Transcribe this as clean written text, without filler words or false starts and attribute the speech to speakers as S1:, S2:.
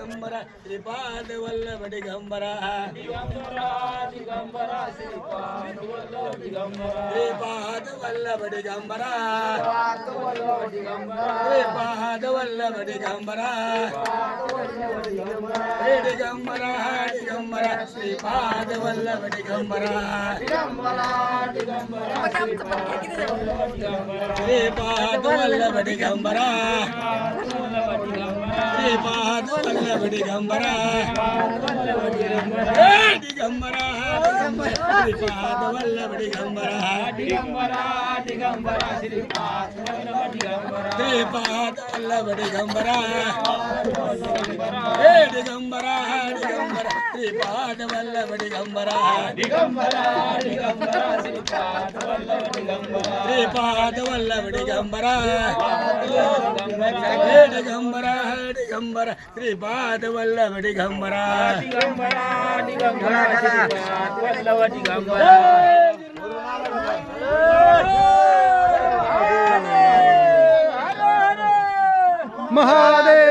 S1: दिगंबरा श्रीपाद वल्लभ दिगंबरा श्रीपाद वल्लभ दिगंबरा श्रीपाद वल्लभ दिगंबरा हे दिगंबरा दिगंबरा श्रीपाद वल्लभ दिगंबरा श्रीपाद वल्लभ दिगंबरा श्रीपाद वल्लभ दिगंबरा हे दिगंबरा श्रीपाद वल्लभ दिगंबरा श्रीपाद वल्लभ दिगंबरा हे दिगंबरा दिगंबरा श्रीपाद वल्लभ दिगंबरा श्रीपाद वल्लभ दिगंबरा हे दिगंबरा दिगंबरा श्रीपाद वल्लभ दिगंबरा
S2: महादेव